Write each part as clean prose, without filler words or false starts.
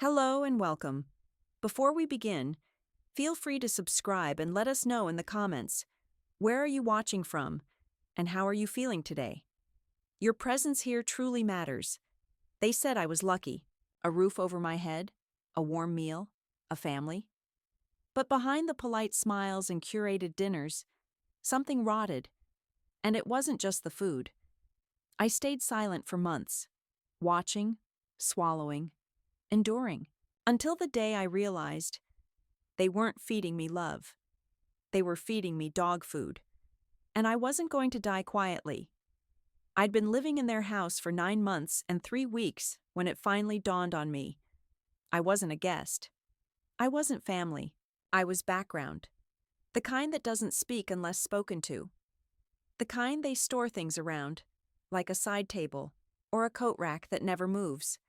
Hello and welcome. Before we begin, feel free to subscribe and let us know in the comments, where are you watching from and how are you feeling today? Your presence here truly matters. They said I was lucky. A roof over my head, a warm meal, a family. But behind the polite smiles and curated dinners, something rotted. And it wasn't just the food. I stayed silent for months, watching, swallowing, enduring, until the day I realized they weren't feeding me love. They were feeding me dog food. And I wasn't going to die quietly. I'd been living in their house for 9 months and 3 weeks when it finally dawned on me. I wasn't a guest. I wasn't family. I was background. The kind that doesn't speak unless spoken to. The kind they store things around, like a side table or a coat rack that never moves.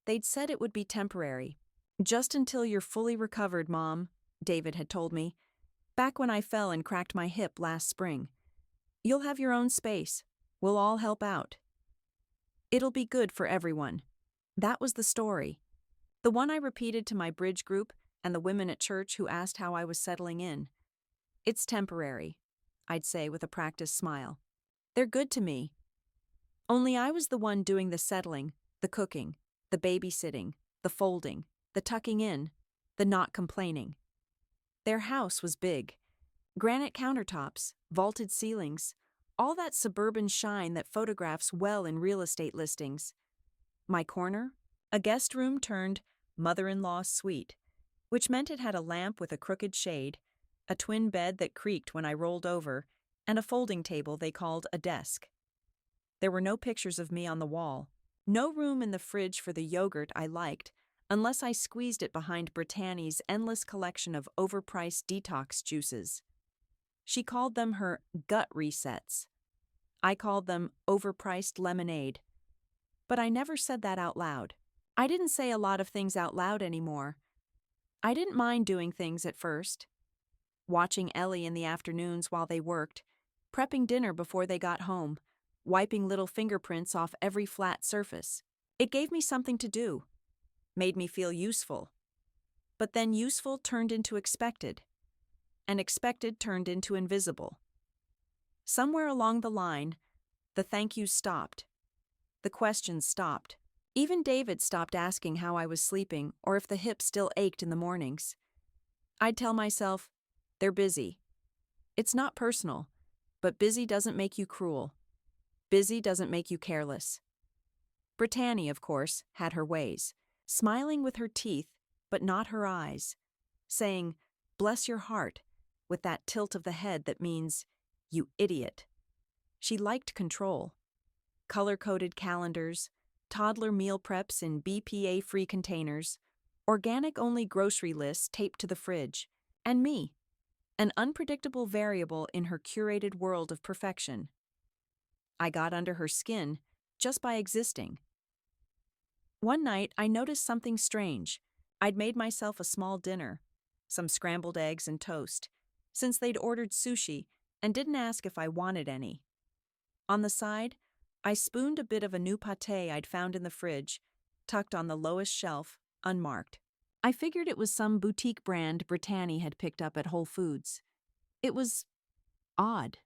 They'd said it would be temporary. Just until you're fully recovered, Mom, David had told me, back when I fell and cracked my hip last spring. You'll have your own space. We'll all help out. It'll be good for everyone. That was the story. The one I repeated to my bridge group and the women at church who asked how I was settling in. It's temporary, I'd say with a practiced smile. They're good to me. Only I was the one doing the settling, the cooking, the babysitting, the folding, the tucking in, the not complaining. Their house was big. Granite countertops, vaulted ceilings, all that suburban shine that photographs well in real estate listings. My corner? A guest room turned mother-in-law's suite, which meant it had a lamp with a crooked shade, a twin bed that creaked when I rolled over, and a folding table they called a desk. There were no pictures of me on the wall, no room in the fridge for the yogurt I liked, unless I squeezed it behind Britannia's endless collection of overpriced detox juices. She called them her gut resets. I called them overpriced lemonade. But I never said that out loud. I didn't say a lot of things out loud anymore. I didn't mind doing things at first. Watching Ellie in the afternoons while they worked, prepping dinner before they got home, wiping little fingerprints off every flat surface. It gave me something to do. Made me feel useful. But then useful turned into expected. And expected turned into invisible. Somewhere along the line, the thank yous stopped. The questions stopped. Even David stopped asking how I was sleeping or if the hip still ached in the mornings. I'd tell myself, they're busy. It's not personal, but busy doesn't make you cruel. Busy doesn't make you careless. Britannia, of course, had her ways, smiling with her teeth, but not her eyes, saying, bless your heart, with that tilt of the head that means, you idiot. She liked control. Color-coded calendars, toddler meal preps in BPA-free containers, organic-only grocery lists taped to the fridge, and me, an unpredictable variable in her curated world of perfection. I got under her skin just by existing. One night, I noticed something strange. I'd made myself a small dinner, some scrambled eggs and toast, since they'd ordered sushi and didn't ask if I wanted any. On the side, I spooned a bit of a new pâté I'd found in the fridge, tucked on the lowest shelf, unmarked. I figured it was some boutique brand Britannia had picked up at Whole Foods. It was odd,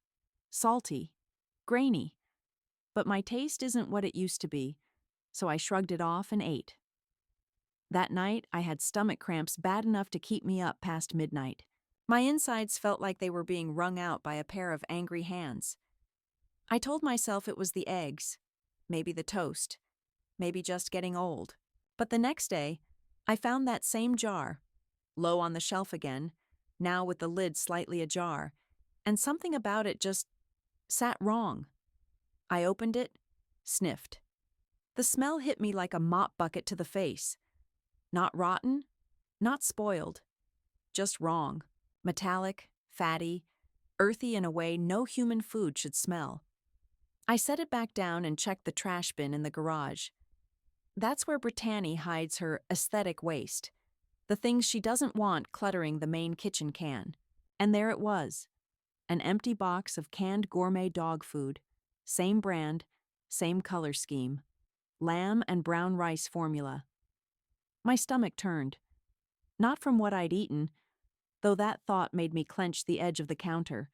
salty, grainy, but my taste isn't what it used to be, so I shrugged it off and ate. That night, I had stomach cramps bad enough to keep me up past midnight. My insides felt like they were being wrung out by a pair of angry hands. I told myself it was the eggs, maybe the toast, maybe just getting old. But the next day, I found that same jar, low on the shelf again, now with the lid slightly ajar, and something about it just sat wrong. I opened it, sniffed. The smell hit me like a mop bucket to the face. Not rotten, not spoiled, just wrong. Metallic, fatty, earthy in a way no human food should smell. I set it back down and checked the trash bin in the garage. That's where Britannia hides her aesthetic waste, the things she doesn't want cluttering the main kitchen can. And there it was, an empty box of canned gourmet dog food, same brand, same color scheme, lamb and brown rice formula. My stomach turned. Not from what I'd eaten, though that thought made me clench the edge of the counter,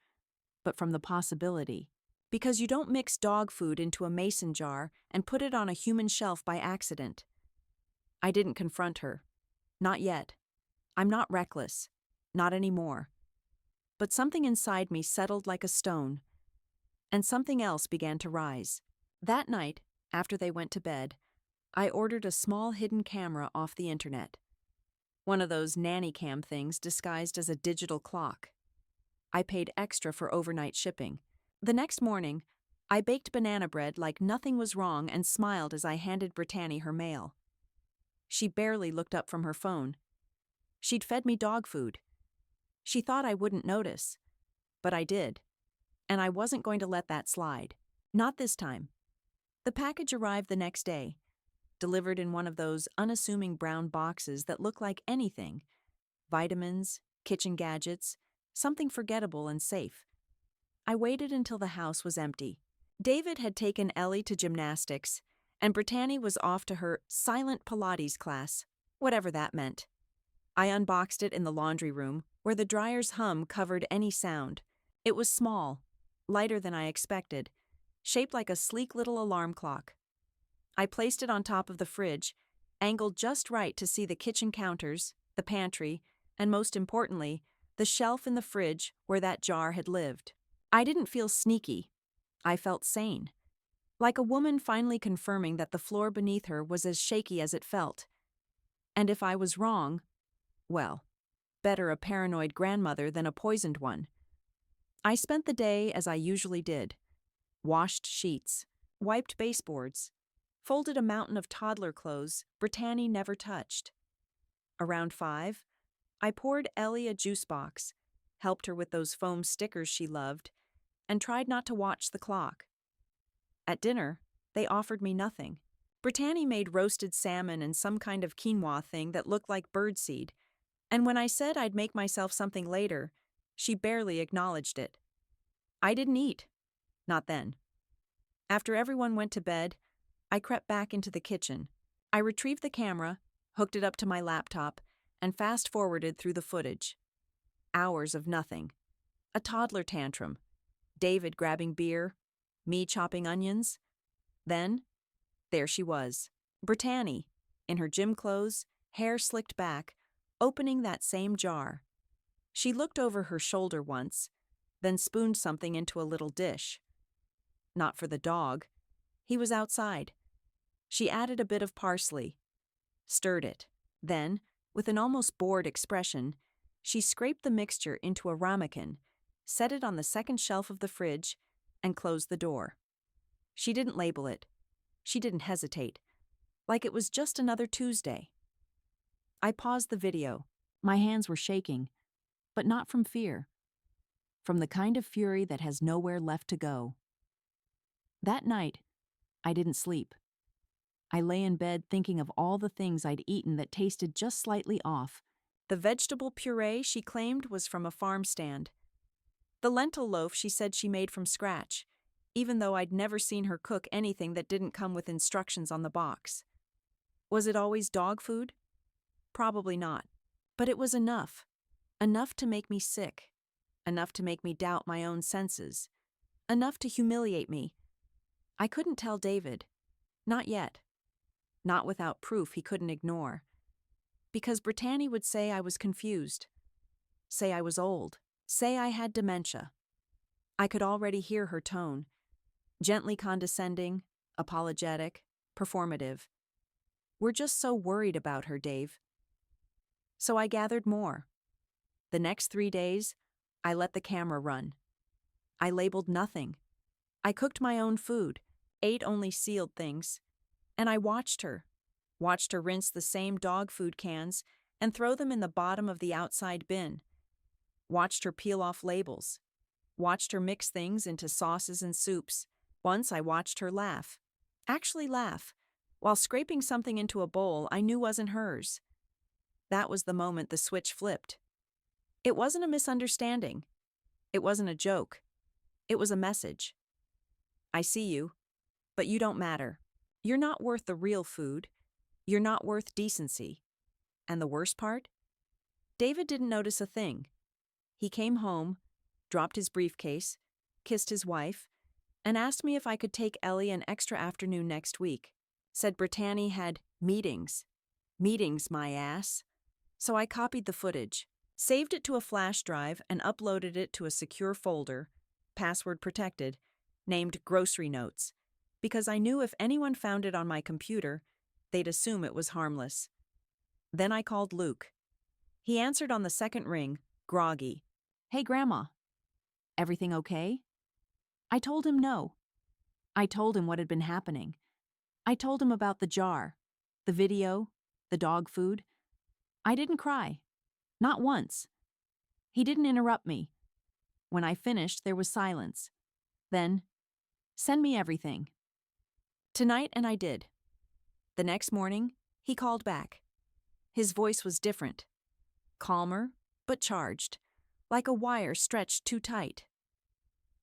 but from the possibility. Because you don't mix dog food into a mason jar and put it on a human shelf by accident. I didn't confront her. Not yet. I'm not reckless. Not anymore. But something inside me settled like a stone, and something else began to rise. That night, after they went to bed, I ordered a small hidden camera off the internet. One of those nanny cam things disguised as a digital clock. I paid extra for overnight shipping. The next morning, I baked banana bread like nothing was wrong and smiled as I handed Brittany her mail. She barely looked up from her phone. She'd fed me dog food. She thought I wouldn't notice, but I did, and I wasn't going to let that slide. Not this time. The package arrived the next day, delivered in one of those unassuming brown boxes that look like anything: vitamins, kitchen gadgets, something forgettable and safe. I waited until the house was empty. David had taken Ellie to gymnastics, and Brittany was off to her silent Pilates class, whatever that meant. I unboxed it in the laundry room, where the dryer's hum covered any sound. It was small, lighter than I expected, shaped like a sleek little alarm clock. I placed it on top of the fridge, angled just right to see the kitchen counters, the pantry, and most importantly, the shelf in the fridge where that jar had lived. I didn't feel sneaky. I felt sane. Like a woman finally confirming that the floor beneath her was as shaky as it felt. And if I was wrong, well, better a paranoid grandmother than a poisoned one. I spent the day as I usually did. Washed sheets, wiped baseboards, folded a mountain of toddler clothes Brittany never touched. Around 5, I poured Ellie a juice box, helped her with those foam stickers she loved, and tried not to watch the clock. At dinner, they offered me nothing. Brittany made roasted salmon and some kind of quinoa thing that looked like birdseed, and when I said I'd make myself something later, she barely acknowledged it. I didn't eat. Not then. After everyone went to bed, I crept back into the kitchen. I retrieved the camera, hooked it up to my laptop, and fast-forwarded through the footage. Hours of nothing. A toddler tantrum. David grabbing beer. Me chopping onions. Then, there she was. Brittany, in her gym clothes, hair slicked back, opening that same jar. She looked over her shoulder once, then spooned something into a little dish. Not for the dog. He was outside. She added a bit of parsley, stirred it. Then, with an almost bored expression, she scraped the mixture into a ramekin, set it on the second shelf of the fridge, and closed the door. She didn't label it. She didn't hesitate. Like it was just another Tuesday. I paused the video. My hands were shaking, but not from fear. From the kind of fury that has nowhere left to go. That night, I didn't sleep. I lay in bed thinking of all the things I'd eaten that tasted just slightly off. The vegetable puree she claimed was from a farm stand. The lentil loaf she said she made from scratch, even though I'd never seen her cook anything that didn't come with instructions on the box. Was it always dog food? Probably not. But it was enough. Enough to make me sick. Enough to make me doubt my own senses. Enough to humiliate me. I couldn't tell David. Not yet. Not without proof he couldn't ignore. Because Brittany would say I was confused. Say I was old. Say I had dementia. I could already hear her tone. Gently condescending, apologetic, performative. We're just so worried about her, Dave. So I gathered more. The next 3 days, I let the camera run. I labeled nothing. I cooked my own food, ate only sealed things, and I watched her rinse the same dog food cans and throw them in the bottom of the outside bin. Watched her peel off labels. Watched her mix things into sauces and soups. Once I watched her laugh. Actually laugh, while scraping something into a bowl I knew wasn't hers. That was the moment the switch flipped. It wasn't a misunderstanding. It wasn't a joke. It was a message. I see you, but you don't matter. You're not worth the real food. You're not worth decency. And the worst part? David didn't notice a thing. He came home, dropped his briefcase, kissed his wife, and asked me if I could take Ellie an extra afternoon next week. Said Brittany had meetings. Meetings, my ass. So I copied the footage, saved it to a flash drive, and uploaded it to a secure folder, password protected, named Grocery Notes, because I knew if anyone found it on my computer, they'd assume it was harmless. Then I called Luke. He answered on the second ring, groggy. "Hey, Grandma. Everything okay?" I told him no. I told him what had been happening. I told him about the jar, the video, the dog food. I didn't cry. Not once. He didn't interrupt me. When I finished, there was silence. Then, "Send me everything." Tonight, and I did. The next morning, he called back. His voice was different. Calmer, but charged, like a wire stretched too tight.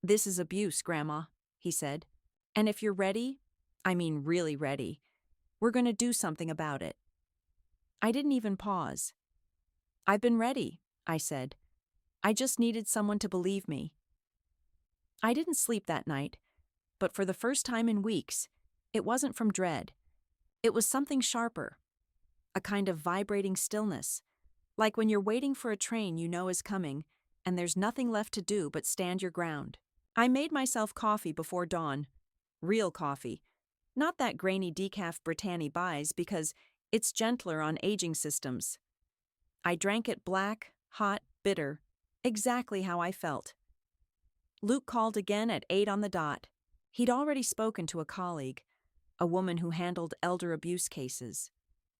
"This is abuse, Grandma," he said. "And if you're ready, I mean really ready, we're going to do something about it." I didn't even pause. "I've been ready," I said. "I just needed someone to believe me." I didn't sleep that night, but for the first time in weeks, it wasn't from dread. It was something sharper, a kind of vibrating stillness, like when you're waiting for a train you know is coming, and there's nothing left to do but stand your ground. I made myself coffee before dawn. Real coffee. Not that grainy decaf Brittany buys because it's gentler on aging systems. I drank it black, hot, bitter, exactly how I felt. Luke called again at 8 on the dot. He'd already spoken to a colleague, a woman who handled elder abuse cases.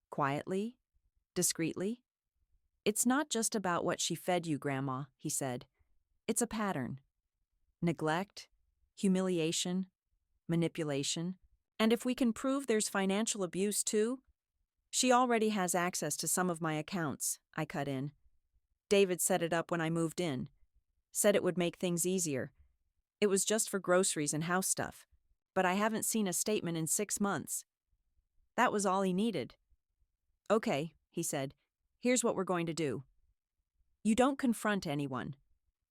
Quietly, discreetly. "It's not just about what she fed you, Grandma," he said. "It's a pattern. Neglect, humiliation, manipulation. And if we can prove there's financial abuse too—" "She already has access to some of my accounts," I cut in. "David set it up when I moved in. Said it would make things easier. It was just for groceries and house stuff. But I haven't seen a statement in 6 months." That was all he needed. "Okay," he said. "Here's what we're going to do. You don't confront anyone.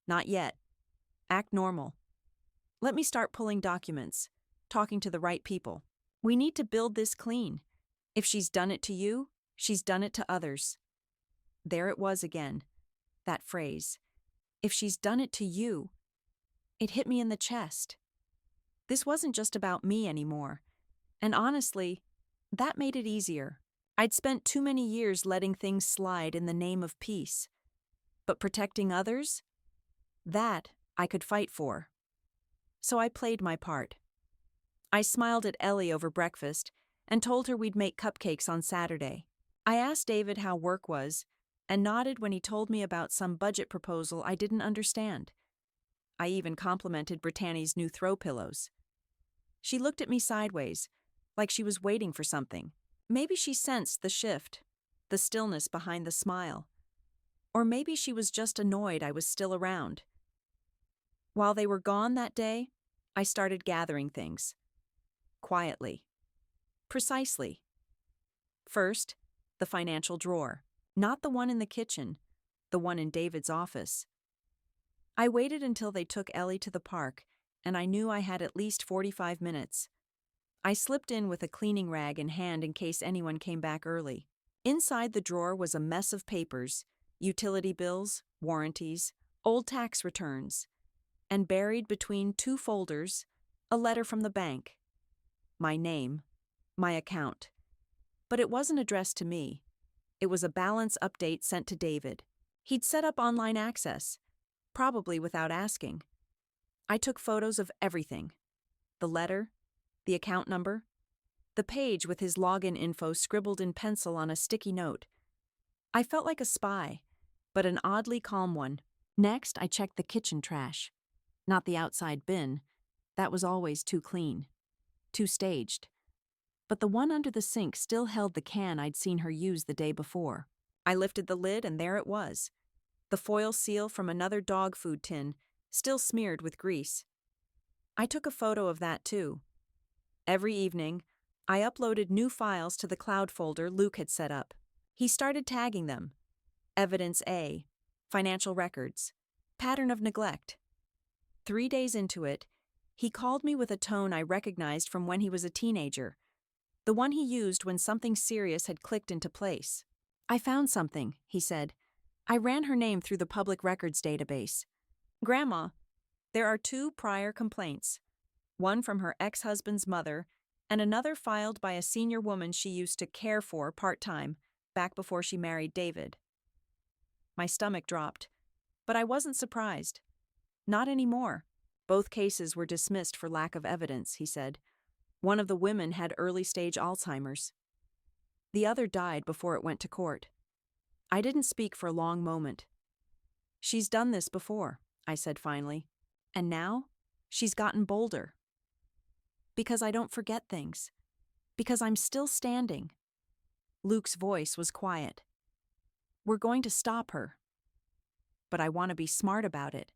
Not yet. Act normal. Let me start pulling documents, talking to the right people. We need to build this clean. If she's done it to you, she's done it to others." There it was again, that phrase. If she's done it to you. It hit me in the chest. This wasn't just about me anymore. And honestly, that made it easier. I'd spent too many years letting things slide in the name of peace. But protecting others? That I could fight for. So I played my part. I smiled at Ellie over breakfast and told her we'd make cupcakes on Saturday. I asked David how work was and nodded when he told me about some budget proposal I didn't understand. I even complimented Brittany's new throw pillows. She looked at me sideways, like she was waiting for something. Maybe she sensed the shift, the stillness behind the smile. Or maybe she was just annoyed I was still around. While they were gone that day, I started gathering things. Quietly. Precisely. First, the financial drawer. Not the one in the kitchen, the one in David's office. I waited until they took Ellie to the park, and I knew I had at least 45 minutes. I slipped in with a cleaning rag in hand in case anyone came back early. Inside the drawer was a mess of papers, utility bills, warranties, old tax returns, and buried between 2 folders, a letter from the bank. My name, my account. But it wasn't addressed to me. It was a balance update sent to David. He'd set up online access, probably without asking. I took photos of everything. The letter, the account number, the page with his login info scribbled in pencil on a sticky note. I felt like a spy, but an oddly calm one. Next, I checked the kitchen trash. Not the outside bin. That was always too clean. Too staged. But the one under the sink still held the can I'd seen her use the day before. I lifted the lid and there it was. The foil seal from another dog food tin, still smeared with grease. I took a photo of that too. Every evening, I uploaded new files to the cloud folder Luke had set up. He started tagging them. Evidence A. Financial records. Pattern of neglect. 3 days into it, he called me with a tone I recognized from when he was a teenager, the one he used when something serious had clicked into place. "I found something," he said. "I ran her name through the public records database. Grandma, there are 2 prior complaints, one from her ex-husband's mother and another filed by a senior woman she used to care for part-time back before she married David." My stomach dropped, but I wasn't surprised. Not anymore. Both cases were dismissed for lack of evidence, he said. One of the women had early-stage Alzheimer's. The other died before it went to court. I didn't speak for a long moment. "She's done this before," I said finally. "And now, she's gotten bolder. Because I don't forget things. Because I'm still standing." Luke's voice was quiet. "We're going to stop her. But I want to be smart about it.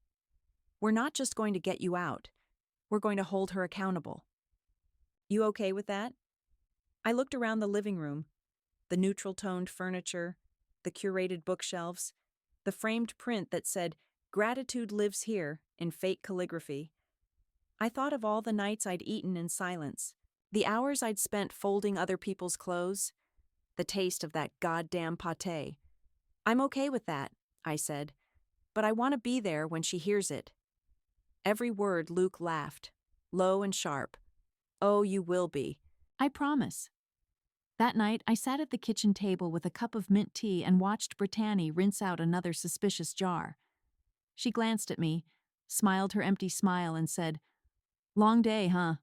We're not just going to get you out. We're going to hold her accountable. You okay with that?" I looked around the living room, the neutral-toned furniture, the curated bookshelves, the framed print that said, "Gratitude lives here," in fake calligraphy. I thought of all the nights I'd eaten in silence, the hours I'd spent folding other people's clothes, the taste of that goddamn pâté. "I'm okay with that," I said, "but I want to be there when she hears it." Every word Luke laughed, low and sharp. "Oh, you will be. I promise." That night, I sat at the kitchen table with a cup of mint tea and watched Brittany rinse out another suspicious jar. She glanced at me, smiled her empty smile, and said, "Long day, huh?"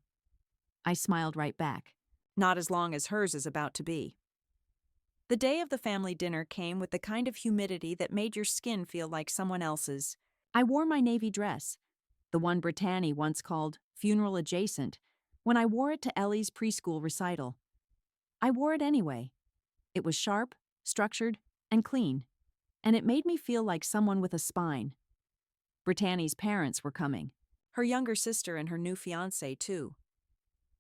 I smiled right back. Not as long as hers is about to be. The day of the family dinner came with the kind of humidity that made your skin feel like someone else's. I wore my navy dress, the one Brittany once called funeral adjacent, when I wore it to Ellie's preschool recital. I wore it anyway. It was sharp, structured, and clean, and it made me feel like someone with a spine. Brittany's parents were coming. Her younger sister and her new fiancé, too.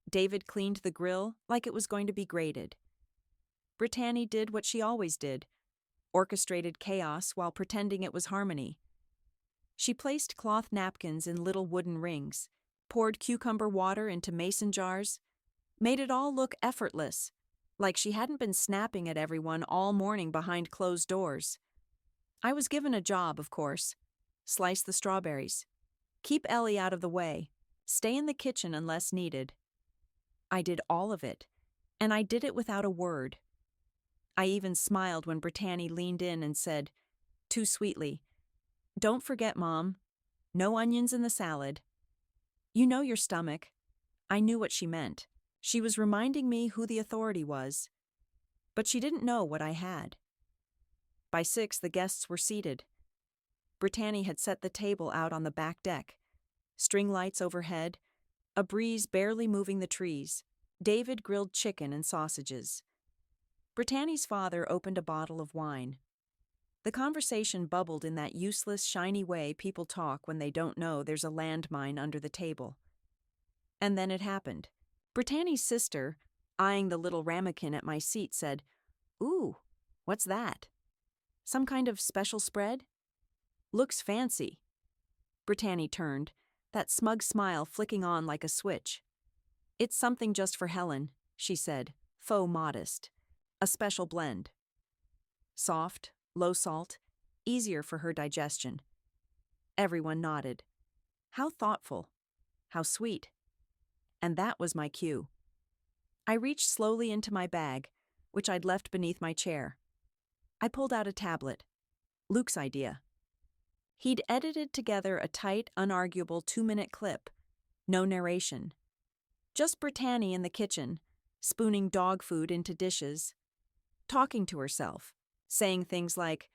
David cleaned the grill like it was going to be graded. Brittany did what she always did, orchestrated chaos while pretending it was harmony. She placed cloth napkins in little wooden rings, poured cucumber water into mason jars, made it all look effortless, like she hadn't been snapping at everyone all morning behind closed doors. I was given a job, of course. Slice the strawberries. Keep Ellie out of the way. Stay in the kitchen unless needed. I did all of it, and I did it without a word. I even smiled when Brittany leaned in and said, too sweetly, "Don't forget, Mom. No onions in the salad." You know your stomach. I knew what she meant. She was reminding me who the authority was. But she didn't know what I had. By 6, the guests were seated. Brittany had set the table out on the back deck. String lights overhead, a breeze barely moving the trees. David grilled chicken and sausages. Brittany's father opened a bottle of wine. The conversation bubbled in that useless, shiny way people talk when they don't know there's a landmine under the table. And then it happened. Brittany's sister, eyeing the little ramekin at my seat, said, "Ooh, what's that? Some kind of special spread? Looks fancy." Brittany turned, that smug smile flicking on like a switch. "It's something just for Helen," she said, faux modest. "A special blend. Soft, low salt, easier for her digestion." Everyone nodded. How thoughtful. How sweet. And that was my cue. I reached slowly into my bag, which I'd left beneath my chair. I pulled out a tablet. Luke's idea. He'd edited together a tight, unarguable 2-minute clip. No narration. Just Brittany in the kitchen, spooning dog food into dishes, talking to herself, saying things like,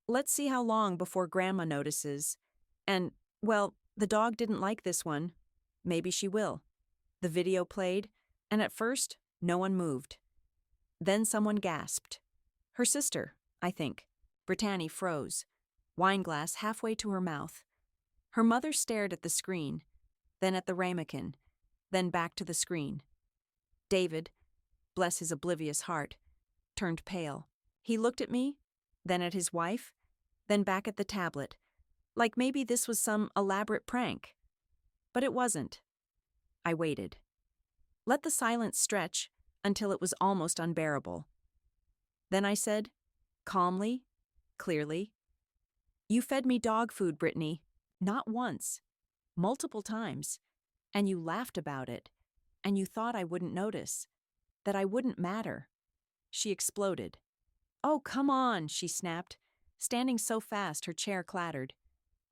"Let's see how long before Grandma notices," and, "Well, the dog didn't like this one. Maybe she will." The video played, and at first, no one moved. Then someone gasped. Her sister, I think. Brittany froze, wineglass halfway to her mouth. Her mother stared at the screen, then at the ramekin, then back to the screen. David, bless his oblivious heart, turned pale. He looked at me, then at his wife, then back at the tablet, like maybe this was some elaborate prank. But it wasn't. I waited. Let the silence stretch until it was almost unbearable. Then I said, calmly, clearly, "You fed me dog food, Brittany. Not once. Multiple times. And you laughed about it. And you thought I wouldn't notice. That I wouldn't matter." She exploded. "Oh, come on," she snapped, standing so fast her chair clattered.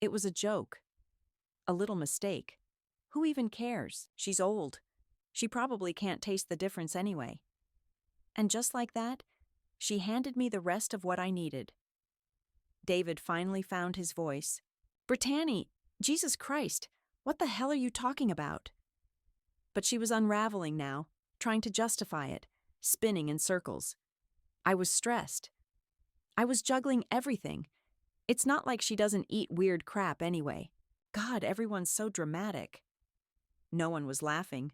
It was a joke. A little mistake. Who even cares? She's old. She probably can't taste the difference anyway. And just like that, she handed me the rest of what I needed. David finally found his voice. "Brittany, Jesus Christ, what the hell are you talking about?" But she was unraveling now, trying to justify it, spinning in circles. I was stressed. I was juggling everything. It's not like she doesn't eat weird crap anyway. God, everyone's so dramatic. No one was laughing.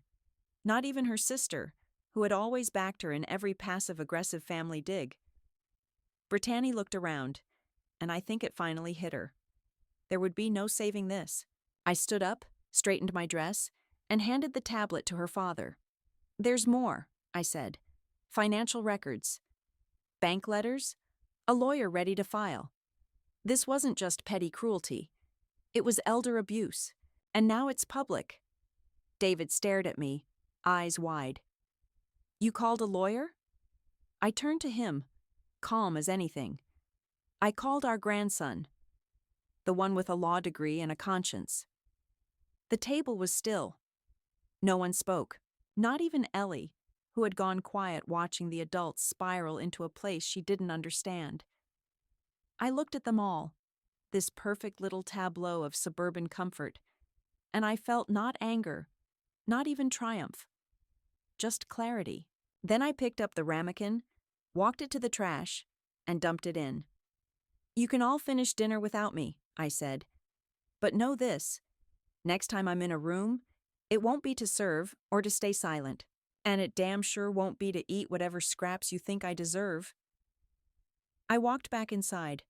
Not even her sister, who had always backed her in every passive-aggressive family dig. Brittany looked around, and I think it finally hit her. There would be no saving this. I stood up, straightened my dress, and handed the tablet to her father. "There's more," I said. "Financial records. Bank letters. A lawyer ready to file. This wasn't just petty cruelty. It was elder abuse. And now it's public." David stared at me, eyes wide. "You called a lawyer?" I turned to him, calm as anything. "I called our grandson. The one with a law degree and a conscience." The table was still. No one spoke, not even Ellie, who had gone quiet watching the adults spiral into a place she didn't understand. I looked at them all, this perfect little tableau of suburban comfort, and I felt not anger, not even triumph, just clarity. Then I picked up the ramekin, walked it to the trash, and dumped it in. "You can all finish dinner without me," I said. "But know this, next time I'm in a room, it won't be to serve or to stay silent, and it damn sure won't be to eat whatever scraps you think I deserve." I walked back inside,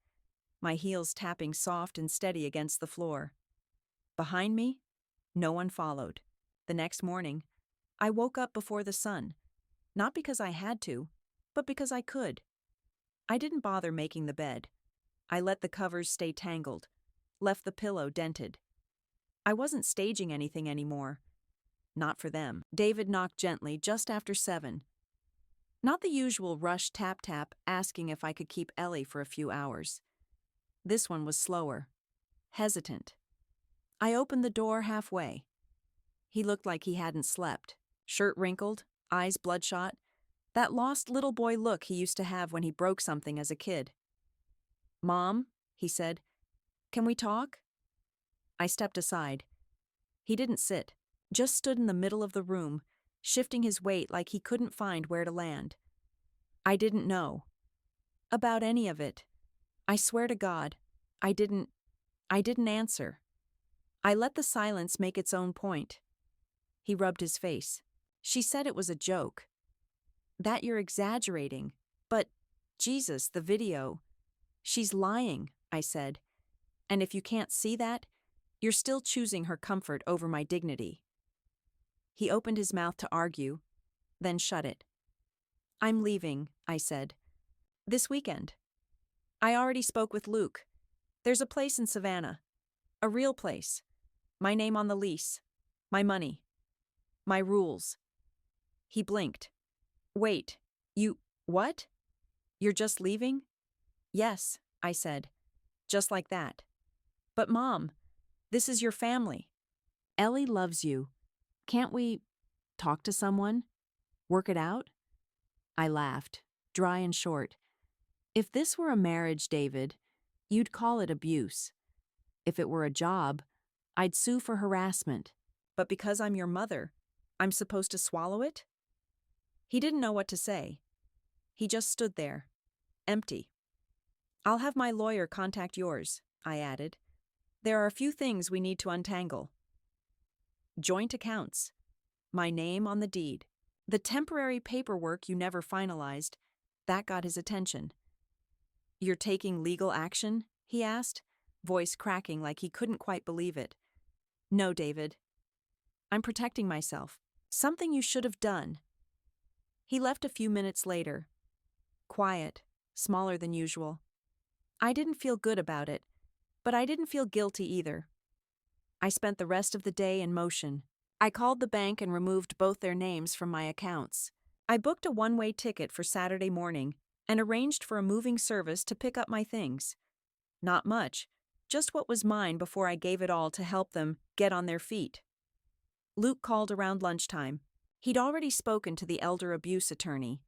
my heels tapping soft and steady against the floor. Behind me, no one followed. The next morning, I woke up before the sun, not because I had to, but because I could. I didn't bother making the bed. I let the covers stay tangled, left the pillow dented. I wasn't staging anything anymore. Not for them. David knocked gently just after 7. Not the usual rush tap-tap asking if I could keep Ellie for a few hours. This one was slower, hesitant. I opened the door halfway. He looked like he hadn't slept, shirt wrinkled, eyes bloodshot, that lost little boy look he used to have when he broke something as a kid. "Mom," he said, "can we talk?" I stepped aside. He didn't sit, just stood in the middle of the room, shifting his weight like he couldn't find where to land. I didn't know. About any of it. I swear to God, I didn't answer. I let the silence make its own point. He rubbed his face. "She said it was a joke. That you're exaggerating. But, Jesus, the video. She's lying," I said. "And if you can't see that, you're still choosing her comfort over my dignity." He opened his mouth to argue, then shut it. "I'm leaving," I said. "This weekend. I already spoke with Luke. There's a place in Savannah. A real place. My name on the lease. My money. My rules." He blinked. "Wait, what? You're just leaving?" "Yes," I said, just like that. "But Mom, this is your family. Ellie loves you. Can't we talk to someone? Work it out?" I laughed, dry and short. "If this were a marriage, David, you'd call it abuse. If it were a job, I'd sue for harassment. But because I'm your mother, I'm supposed to swallow it?" He didn't know what to say. He just stood there, empty. "I'll have my lawyer contact yours," I added. "There are a few things we need to untangle. Joint accounts. My name on the deed. The temporary paperwork you never finalized, that got his attention. You're taking legal action? He asked, voice cracking like he couldn't quite believe it. No, David. I'm protecting myself. Something you should have done. He left a few minutes later. Quiet, smaller than usual. I didn't feel good about it, but I didn't feel guilty either. I spent the rest of the day in motion. I called the bank and removed both their names from my accounts. I booked a one-way ticket for Saturday morning and arranged for a moving service to pick up my things. Not much, just what was mine before I gave it all to help them get on their feet. Luke called around lunchtime. He'd already spoken to the elder abuse attorney.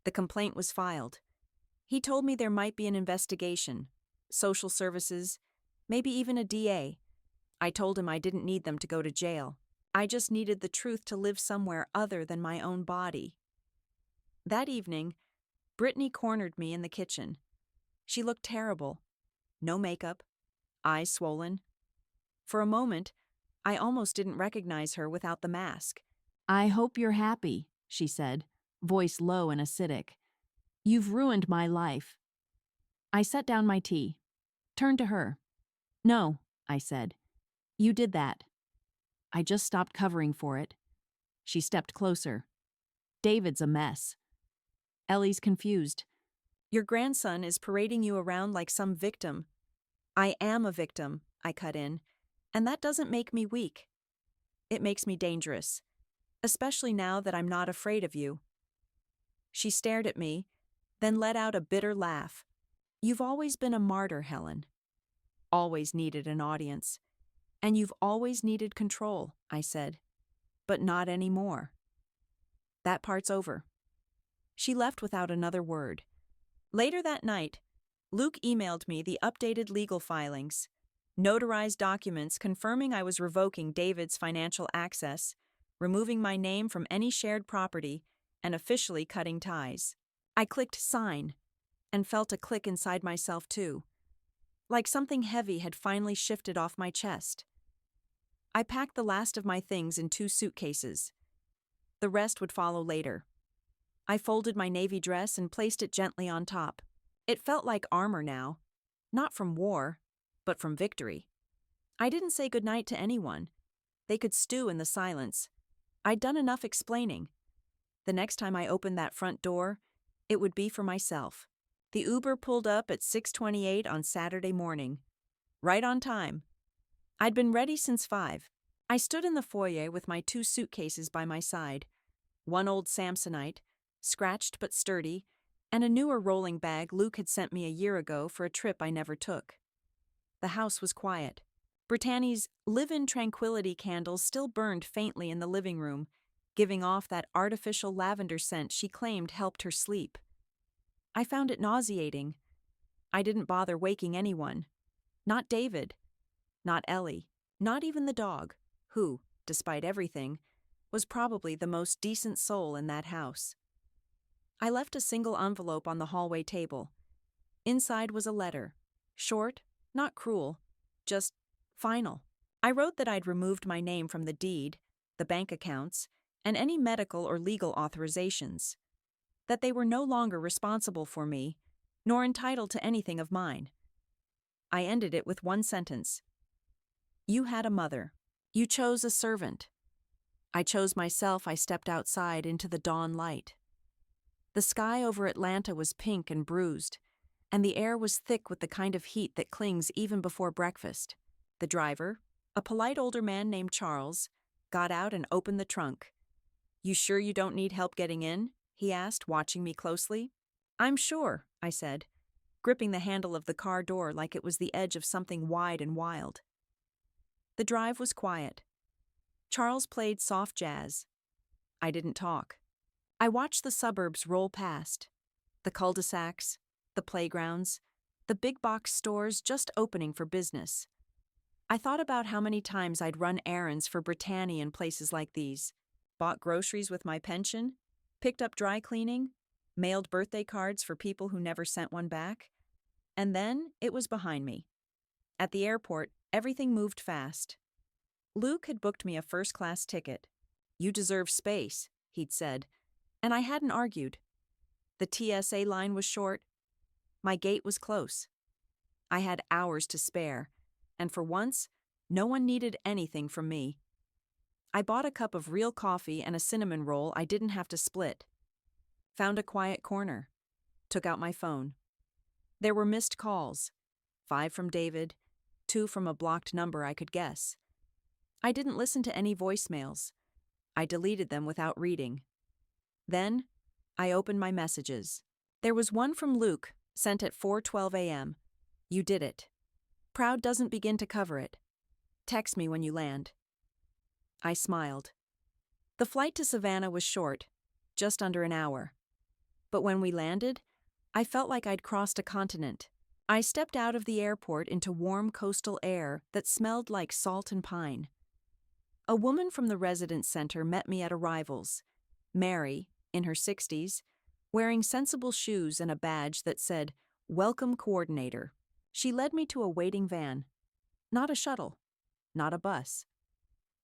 The complaint was filed. He told me there might be an investigation, social services, maybe even a DA. I told him I didn't need them to go to jail. I just needed the truth to live somewhere other than my own body. That evening, Brittany cornered me in the kitchen. She looked terrible. No makeup, eyes swollen. For a moment, I almost didn't recognize her without the mask. I hope you're happy, she said, voice low and acidic. You've ruined my life. I set down my tea. Turned to her. No, I said. You did that. I just stopped covering for it. She stepped closer. David's a mess. Ellie's confused. Your grandson is parading you around like some victim. I am a victim, I cut in, and that doesn't make me weak. It makes me dangerous, especially now that I'm not afraid of you. She stared at me, then let out a bitter laugh. You've always been a martyr, Helen. Always needed an audience. And you've always needed control, I said. But not anymore. That part's over. She left without another word. Later that night, Luke emailed me the updated legal filings, notarized documents confirming I was revoking David's financial access, removing my name from any shared property, and officially cutting ties. I clicked sign and felt a click inside myself too, like something heavy had finally shifted off my chest. I packed the last of my things in 2 suitcases. The rest would follow later. I folded my navy dress and placed it gently on top. It felt like armor now, not from war, but from victory. I didn't say goodnight to anyone. They could stew in the silence. I'd done enough explaining. The next time I opened that front door, it would be for myself. The Uber pulled up at 6:28 on Saturday morning. Right on time. I'd been ready since 5. I stood in the foyer with my 2 suitcases by my side. One old Samsonite, scratched but sturdy, and a newer rolling bag Luke had sent me a year ago for a trip I never took. The house was quiet. Brittany's live-in tranquility candles still burned faintly in the living room, giving off that artificial lavender scent she claimed helped her sleep. I found it nauseating. I didn't bother waking anyone. Not David. Not Ellie. Not even the dog, who, despite everything, was probably the most decent soul in that house. I left a single envelope on the hallway table. Inside was a letter. Short, not cruel, just final. I wrote that I'd removed my name from the deed, the bank accounts, and any medical or legal authorizations. That they were no longer responsible for me, nor entitled to anything of mine. I ended it with one sentence. You had a mother. You chose a servant. I chose myself. I stepped outside into the dawn light. The sky over Atlanta was pink and bruised, and the air was thick with the kind of heat that clings even before breakfast. The driver, a polite older man named Charles, got out and opened the trunk. You sure you don't need help getting in? He asked, watching me closely. I'm sure, I said, gripping the handle of the car door like it was the edge of something wide and wild. The drive was quiet. Charles played soft jazz. I didn't talk. I watched the suburbs roll past. The cul-de-sacs, the playgrounds, the big box stores just opening for business. I thought about how many times I'd run errands for Brittany in places like these, bought groceries with my pension, picked up dry cleaning, mailed birthday cards for people who never sent one back, and then it was behind me. At the airport, everything moved fast. Luke had booked me a first-class ticket. You deserve space, he'd said, and I hadn't argued. The TSA line was short. My gate was close. I had hours to spare, and for once, no one needed anything from me. I bought a cup of real coffee and a cinnamon roll I didn't have to split. Found a quiet corner. Took out my phone. There were missed calls. 5 from David, 2 from a blocked number I could guess. I didn't listen to any voicemails. I deleted them without reading. Then, I opened my messages. There was one from Luke, sent at 4:12 a.m. You did it. Proud doesn't begin to cover it. Text me when you land. I smiled. The flight to Savannah was short, just under an hour. But when we landed, I felt like I'd crossed a continent. I stepped out of the airport into warm coastal air that smelled like salt and pine. A woman from the residence center met me at arrivals. Mary, in her 60s, wearing sensible shoes and a badge that said, "Welcome Coordinator." She led me to a waiting van. Not a shuttle. Not a bus.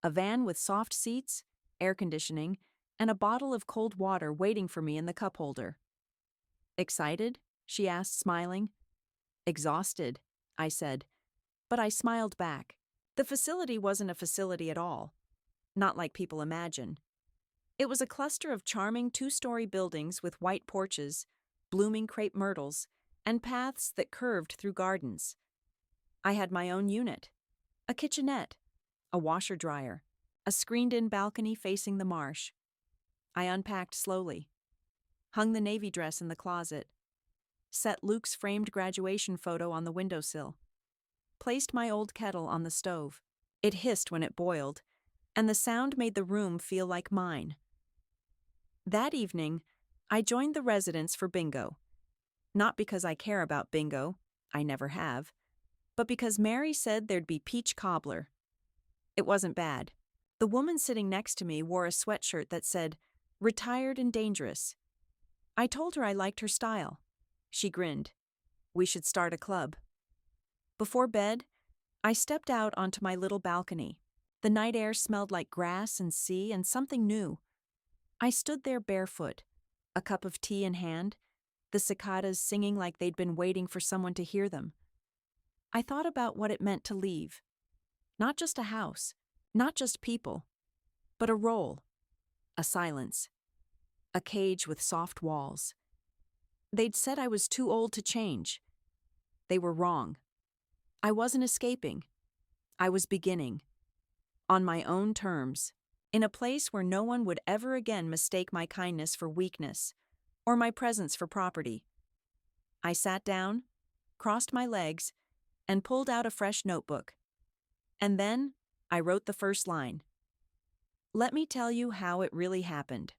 A van with soft seats, air conditioning, and a bottle of cold water waiting for me in the cup holder. "Excited?" she asked, smiling. "Exhausted," I said, but I smiled back. The facility wasn't a facility at all. Not like people imagine. It was a cluster of charming 2-story buildings with white porches, blooming crepe myrtles, and paths that curved through gardens. I had my own unit, a kitchenette, a washer-dryer, a screened-in balcony facing the marsh. I unpacked slowly, hung the navy dress in the closet, set Luke's framed graduation photo on the windowsill, placed my old kettle on the stove. It hissed when it boiled, and the sound made the room feel like mine. That evening, I joined the residents for bingo. Not because I care about bingo, I never have, but because Mary said there'd be peach cobbler. It wasn't bad. The woman sitting next to me wore a sweatshirt that said, "Retired and Dangerous." I told her I liked her style. She grinned. We should start a club. Before bed, I stepped out onto my little balcony. The night air smelled like grass and sea and something new. I stood there barefoot, a cup of tea in hand, the cicadas singing like they'd been waiting for someone to hear them. I thought about what it meant to leave. Not just a house, not just people, but a role, a silence, a cage with soft walls. They'd said I was too old to change. They were wrong. I wasn't escaping. I was beginning. On my own terms, in a place where no one would ever again mistake my kindness for weakness, or my presence for property. I sat down, crossed my legs, and pulled out a fresh notebook. And then I wrote the first line. Let me tell you how it really happened.